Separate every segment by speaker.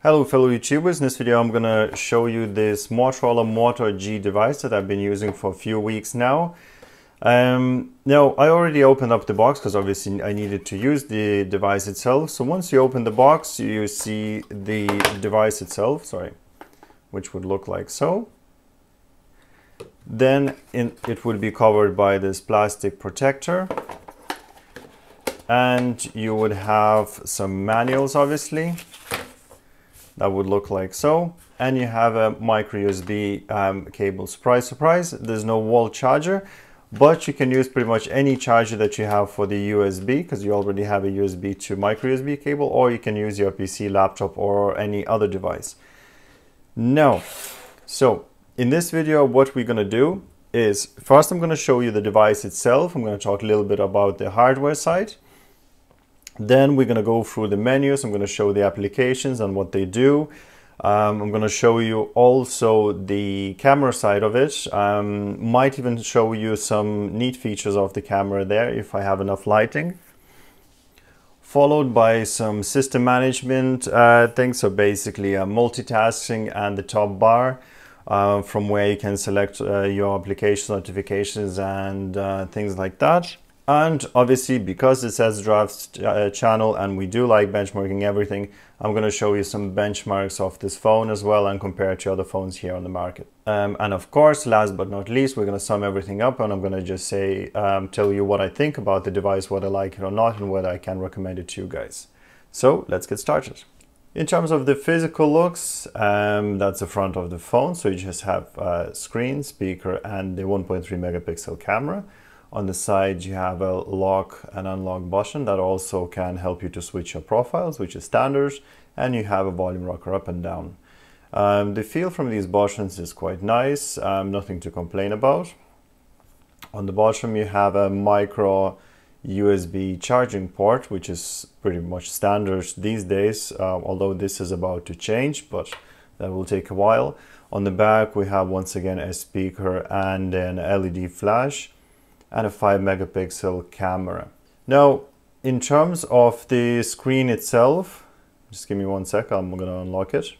Speaker 1: Hello fellow YouTubers, in this video I'm gonna show you this Motorola Moto G device that I've been using for a few weeks now. Now I already opened up the box because obviously I needed to use the device itself. So once you open the box you see the device itself, which would look like so. Then it would be covered by this plastic protector. And you would have some manuals obviously. That would look like so, and you have a micro USB cable. Surprise, surprise, there's no wall charger, but you can use pretty much any charger that you have for the USB because you already have a USB to micro USB cable, or you can use your PC, laptop, or any other device. Now, so in this video, what we're gonna do is first I'm gonna show you the device itself. I'm gonna talk a little bit about the hardware side. Then we're going to go through the menus. I'm going to show the applications and what they do. I'm going to show you also the camera side of it. Might even show you some neat features of the camera there if I have enough lighting. Followed by some system management things. So basically multitasking and the top bar from where you can select your application notifications and things like that. And obviously, because it says drafts channel and we do like benchmarking everything, I'm going to show you some benchmarks of this phone as well and compare it to other phones here on the market. And of course, last but not least, we're going to sum everything up and I'm going to just say, tell you what I think about the device, whether I like it or not, and whether I can recommend it to you guys. So let's get started. In terms of the physical looks, that's the front of the phone. So you just have screen, speaker, and the 1.3 megapixel camera. On the side, you have a lock and unlock button that also can help you to switch your profiles, which is standard, and you have a volume rocker up and down. The feel from these buttons is quite nice, nothing to complain about. On the bottom, you have a micro USB charging port, which is pretty much standard these days, although this is about to change, but that will take a while. On the back, we have once again a speaker and an LED flash, and a 5 megapixel camera. Now, in terms of the screen itself, just give me 1 sec, I'm gonna unlock it.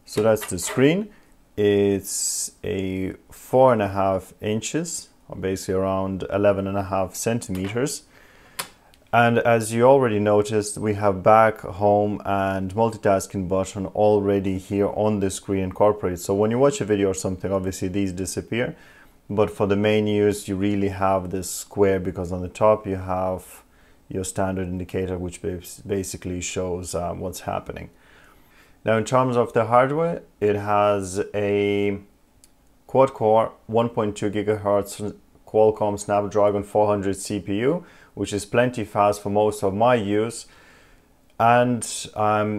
Speaker 1: So that's the screen. It's a 4.5 inches, or basically around 11.5 centimeters. And as you already noticed, we have back, home, and multitasking button already here on the screen incorporated. So when you watch a video or something, obviously these disappear. But for the main use, you really have this square because on the top you have your standard indicator, which basically shows what's happening. Now, in terms of the hardware, it has a quad-core 1.2 gigahertz Qualcomm Snapdragon 400 CPU, which is plenty fast for most of my use. And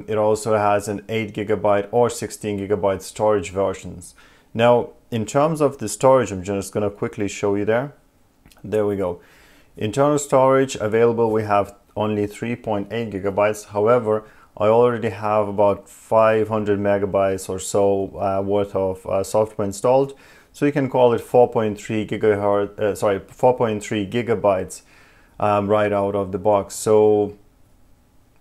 Speaker 1: it also has an 8 gigabyte or 16 gigabyte storage versions. Now, in terms of the storage, I'm just going to quickly show you there. There we go. Internal storage available, we have only 3.8 gigabytes. However, I already have about 500 megabytes or so worth of software installed. So you can call it 4.3 gigabytes right out of the box. So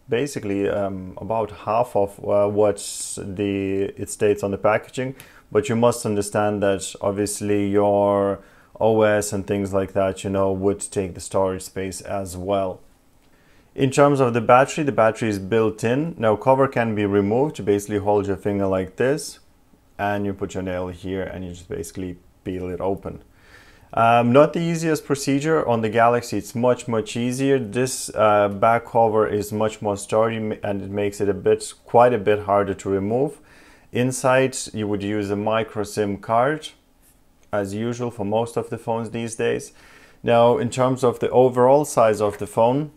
Speaker 1: basically about half of what it states on the packaging. But you must understand that obviously your OS and things like that, would take the storage space as well. In terms of the battery is built in. Now, cover can be removed. You basically hold your finger like this and you put your nail here and you just basically peel it open. Not the easiest procedure. On the Galaxy, it's much easier. This back cover is much more sturdy and it makes it quite a bit harder to remove. Inside, you would use a micro SIM card, as usual for most of the phones these days. Now, in terms of the overall size of the phone,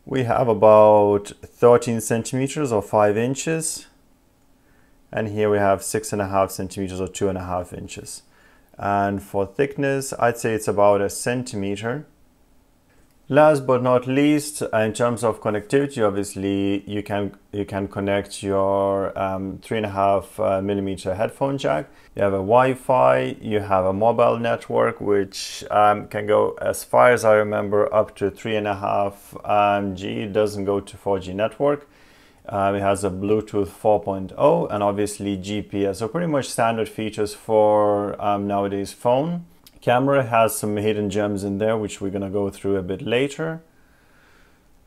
Speaker 1: we have about 13 centimeters or 5 inches. And here we have 6.5 centimeters or 2.5 inches. And for thickness, I'd say it's about 1 centimeter. Last but not least, in terms of connectivity, obviously you can connect your 3.5 millimeter headphone jack. You have a Wi-Fi, you have a mobile network which can go, as far as I remember, up to 3.5 G. It doesn't go to 4G network. It has a Bluetooth 4.0 and obviously GPS. So pretty much standard features for nowadays phone. Camera has some hidden gems in there, which we're gonna go through a bit later.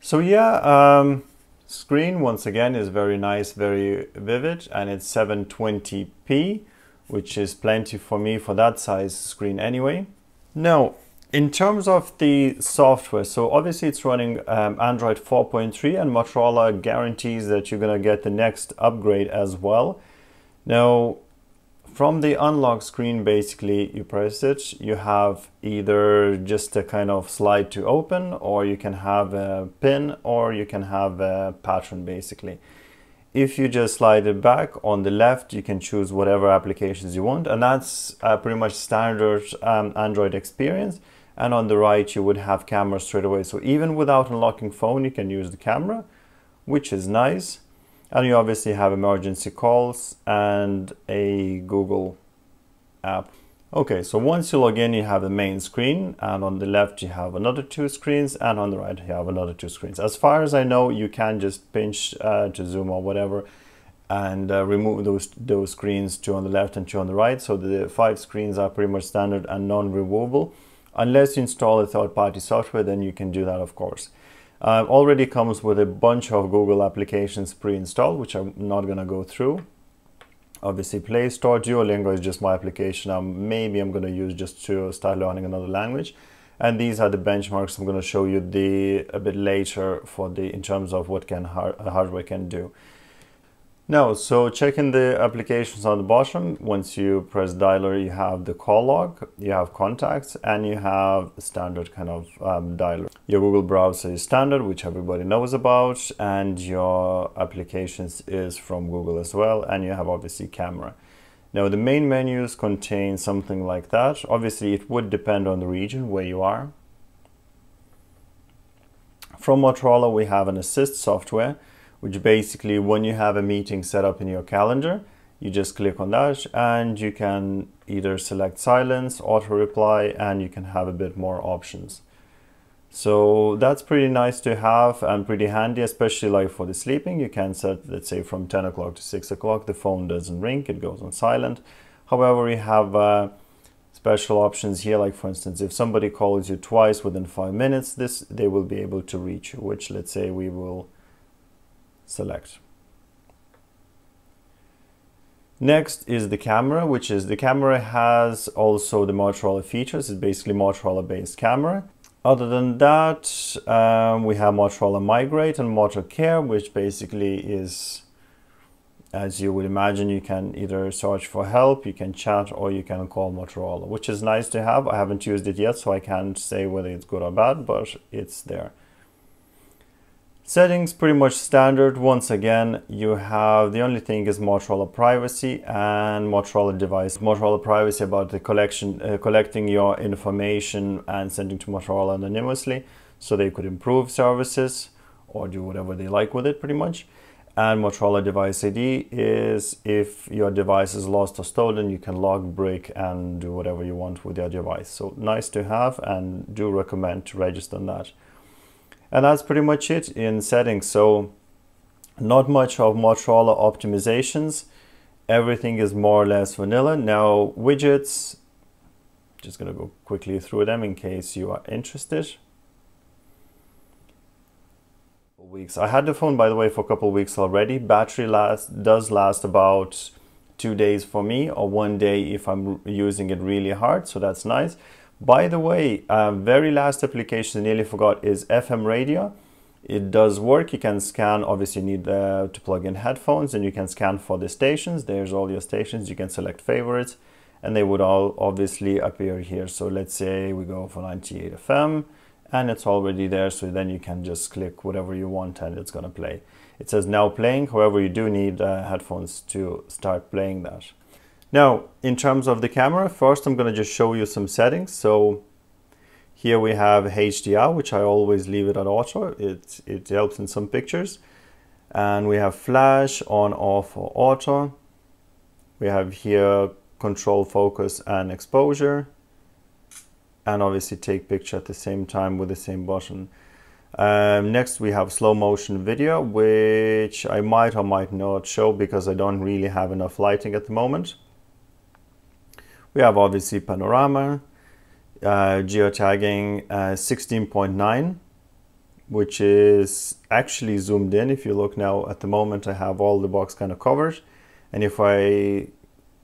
Speaker 1: So yeah, screen once again is very nice, very vivid, and it's 720p, which is plenty for me for that size screen anyway. Now, in terms of the software, so obviously it's running Android 4.3, and Motorola guarantees that you're gonna get the next upgrade as well. Now, from the unlock screen, basically you press it, you have either just a kind of slide to open, or you can have a pin, or you can have a pattern basically. If you just slide it back on the left, you can choose whatever applications you want, and that's pretty much standard Android experience. And on the right you would have camera straight away, so even without unlocking phone you can use the camera, which is nice. And you obviously have emergency calls and a Google app. Okay, so once you log in, you have the main screen, and on the left you have another 2 screens, and on the right you have another 2 screens. As far as I know, you can just pinch to zoom or whatever and remove those screens, 2 on the left and 2 on the right. So the 5 screens are pretty much standard and non-removable. Unless you install a third-party software, then you can do that, of course. Already comes with a bunch of Google applications pre-installed, which I'm not going to go through. Obviously Play Store, Duolingo is just my application. Maybe I'm going to use just to start learning another language. And these are the benchmarks I'm going to show you a bit later in terms of what hardware can do. Now, so checking the applications on the bottom, once you press dialer, you have the call log, you have contacts, and you have standard kind of dialer. Your Google browser is standard, which everybody knows about, and your applications is from Google as well, and you have obviously camera. Now, the main menus contain something like that. Obviously, it would depend on the region where you are. From Motorola, we have an assist software, which basically when you have a meeting set up in your calendar, you just click on that and you can either select silence, auto reply, and you can have a bit more options. So that's pretty nice to have and pretty handy, especially like for the sleeping. You can set, let's say, from 10 o'clock to 6 o'clock, the phone doesn't ring, it goes on silent. However, we have special options here, like for instance, if somebody calls you twice within 5 minutes, they will be able to reach you, which let's say we will select. Next is the camera, which is the camera has also the Motorola features. It's basically Motorola based camera. Other than that, we have Motorola Migrate and Moto Care, which basically is, as you would imagine, you can either search for help, you can chat, or you can call Motorola, which is nice to have. I haven't used it yet, so I can't say whether it's good or bad, but it's there. Settings pretty much standard. Once again, you have, the only thing is Motorola Privacy and Motorola Device. Motorola Privacy about the collecting your information and sending to Motorola anonymously, so they could improve services or do whatever they like with it pretty much. And Motorola Device ID is if your device is lost or stolen, you can lock, break, and do whatever you want with your device. So nice to have, and do recommend to register on that. And that's pretty much it in settings. So not much of Motorola optimizations. Everything is more or less vanilla. Now widgets, just gonna go quickly through them in case you are interested. Weeks. I had the phone, by the way, for a couple of weeks already. Battery does last about 2 days for me, or 1 day if I'm using it really hard, so that's nice. By the way, very last application I nearly forgot is FM radio. It does work. You can scan, obviously you need to plug in headphones, and you can scan for the stations. There's all your stations. You can select favorites and they would all obviously appear here. So let's say we go for 98 FM and it's already there. So then you can just click whatever you want and it's gonna play. It says now playing. However, you do need headphones to start playing that. Now, in terms of the camera, first I'm going to just show you some settings. So here we have HDR, which I always leave it at auto. It helps in some pictures. And we have flash, on, off, or auto. We have here control focus and exposure. And obviously take picture at the same time with the same button. Next we have slow motion video, which I might or might not show because I don't really have enough lighting at the moment. We have obviously panorama, geotagging 16.9, which is actually zoomed in. If you look now at the moment, I have all the box kind of covered, and if I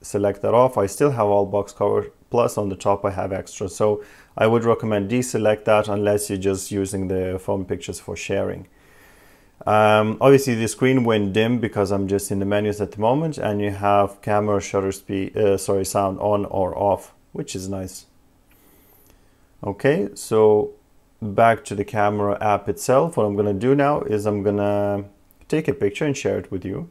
Speaker 1: select that off, I still have all box covered, plus on the top I have extra. So I would recommend deselect that unless you're just using the phone pictures for sharing. Obviously the screen went dim because I'm just in the menus at the moment, and you have camera shutter speed, sound on or off, which is nice. Okay, so back to the camera app itself. What I'm going to do now is I'm going to take a picture and share it with you.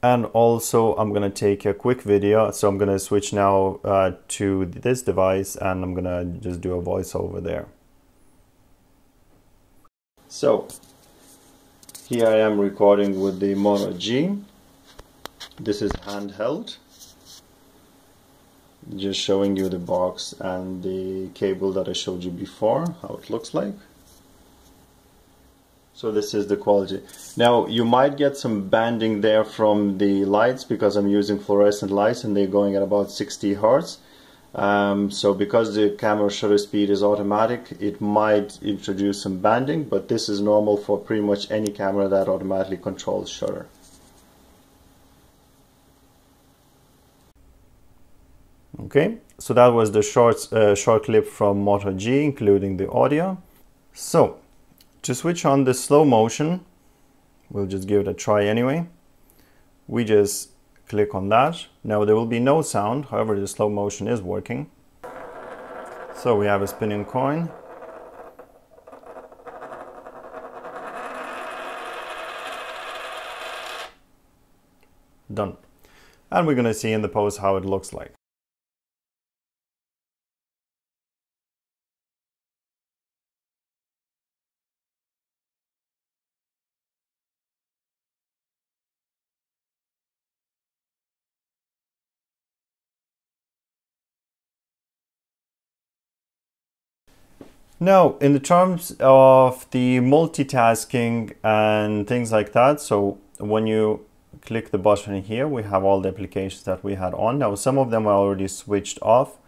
Speaker 1: And also I'm going to take a quick video. So I'm going to switch now to this device, and I'm going to just do a voiceover there. So here I am recording with the Moto G. This is handheld. Just showing you the box and the cable that I showed you before, how it looks like. So this is the quality. Now you might get some banding there from the lights because I'm using fluorescent lights and they're going at about 60 Hz. So because the camera shutter speed is automatic, it might introduce some banding, but this is normal for pretty much any camera that automatically controls shutter. Okay, so that was the short clip from Moto G, including the audio. So to switch on the slow motion, we'll just give it a try anyway. We just click on that. Now there will be no sound, however the slow motion is working. So we have a spinning coin. Done. And we're going to see in the post how it looks like. Now, in the terms of the multitasking and things like that, so when you click the button here, we have all the applications that we had on. Now, some of them are already switched off.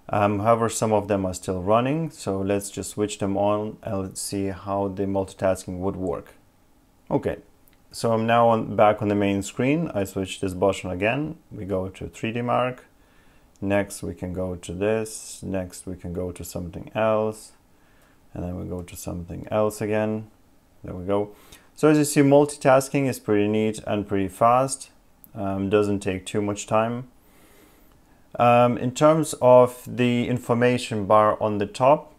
Speaker 1: However, some of them are still running. So let's just switch them on and let's see how the multitasking would work. Okay, so I'm now back on the main screen. I switch this button again. We go to 3D Mark. Next, we can go to this. Next, we can go to something else. And then we go to something else again. There we go. So as you see, multitasking is pretty neat and pretty fast. Doesn't take too much time. In terms of the information bar on the top,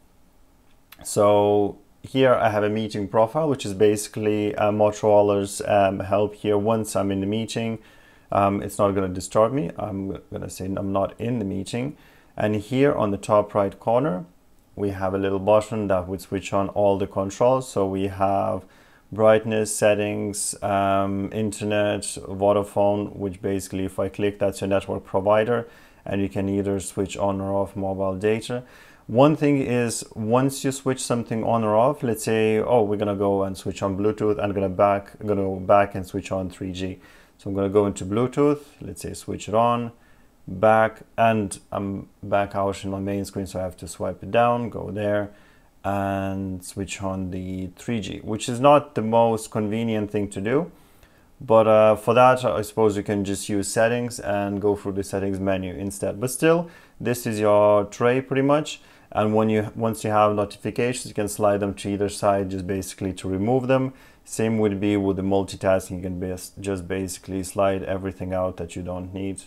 Speaker 1: so here I have a meeting profile, which is basically Motorola's help here once I'm in the meeting. It's not going to disturb me. I'm going to say I'm not in the meeting. And here on the top right corner, we have a little button that would switch on all the controls. So we have brightness, settings, internet, Vodafone, which basically if I click, that's your network provider, and you can either switch on or off mobile data. One thing is, once you switch something on or off, let's say, oh, we're gonna go and switch on Bluetooth, I'm gonna go back and switch on 3G. So I'm gonna go into Bluetooth, let's say switch it on, back, and I'm back out in my main screen, so I have to swipe it down, go there, and switch on the 3G, which is not the most convenient thing to do, but for that I suppose you can just use settings and go through the settings menu instead. But still, this is your tray pretty much, and once you have notifications, you can slide them to either side just basically to remove them. Same would be with the multitasking. You can just basically slide everything out that you don't need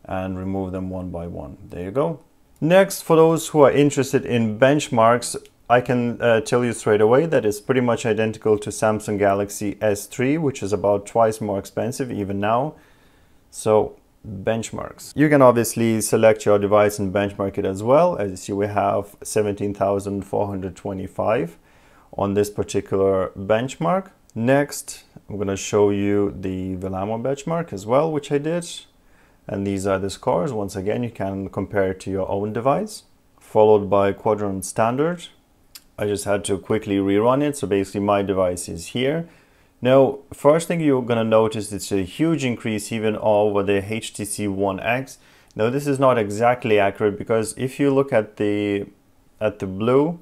Speaker 1: and remove them one by one. There you go. Next, for those who are interested in benchmarks, I can tell you straight away that it's pretty much identical to Samsung Galaxy S3, which is about twice more expensive even now. So benchmarks. You can obviously select your device and benchmark it as well. As you see, we have 17,425 on this particular benchmark. Next, I'm going to show you the Velamo benchmark as well, which I did. And these are the scores. Once again, you can compare it to your own device. followed by quadrant standard. I just had to quickly rerun it. So basically my device is here. Now, first thing you're going to notice, it's a huge increase even over the HTC One X. Now, this is not exactly accurate because if you look at the blue,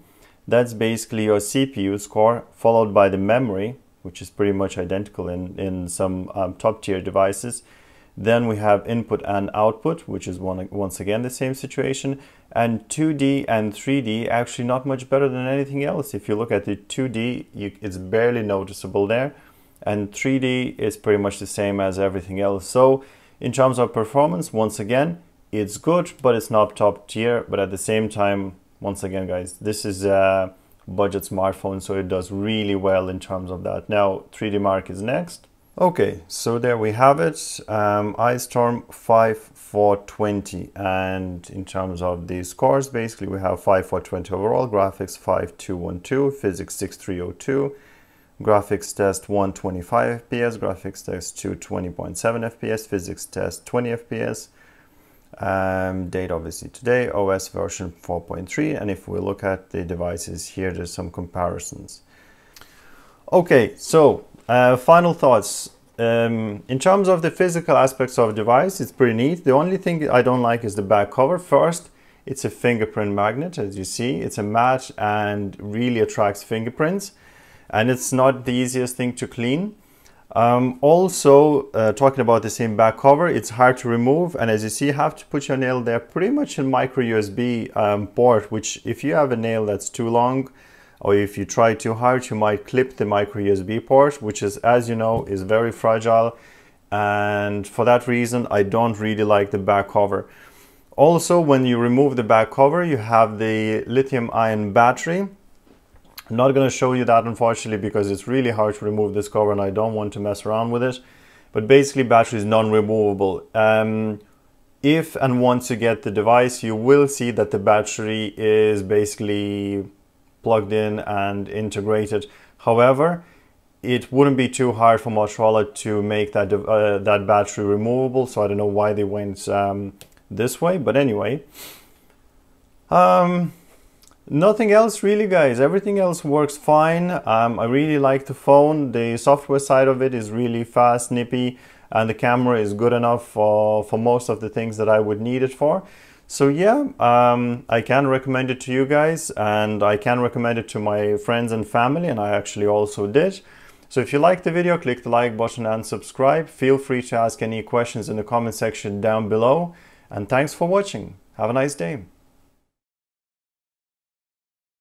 Speaker 1: that's basically your CPU score followed by the memory, which is pretty much identical in some top tier devices. Then we have input and output, which is once again the same situation. And 2D and 3D actually not much better than anything else. If you look at the 2D, it's barely noticeable there. And 3D is pretty much the same as everything else. So in terms of performance, once again, it's good, but it's not top tier. But at the same time, once again, guys, this is a budget smartphone, so it does really well in terms of that. Now, 3D Mark is next. Okay, so there we have it, iStorm 5420, and in terms of the scores, basically we have 5420 overall, graphics 5212, physics 6302, graphics test 125 FPS, graphics test 220.7 FPS, physics test 20 FPS, date obviously today, OS version 4.3, and if we look at the devices here, there's some comparisons. Okay, so final thoughts. In terms of the physical aspects of the device, it's pretty neat. The only thing I don't like is the back cover. First, it's a fingerprint magnet, as you see. It's a matte and really attracts fingerprints, and it's not the easiest thing to clean. Also, talking about the same back cover, it's hard to remove, and as you see, you have to put your nail there pretty much in micro USB port, which if you have a nail that's too long, or if you try too hard, you might clip the micro USB port, which is, as you know, is very fragile. And for that reason, I don't really like the back cover. Also, when you remove the back cover, you have the lithium-ion battery. I'm not going to show you that, unfortunately, because it's really hard to remove this cover and I don't want to mess around with it. But basically, battery is non-removable. If and once you get the device, you will see that the battery is basically plugged in and integrated. However, it wouldn't be too hard for Motorola to make that that battery removable, so I don't know why they went this way, but anyway, nothing else really, guys. Everything else works fine. I really like the phone. The software side of it is really fast, nippy, and the camera is good enough for most of the things that I would need it for. So yeah, I can recommend it to you guys, and I can recommend it to my friends and family, and I actually also did. So if you liked the video, click the like button and subscribe. Feel free to ask any questions in the comment section down below. And thanks for watching. Have a nice day.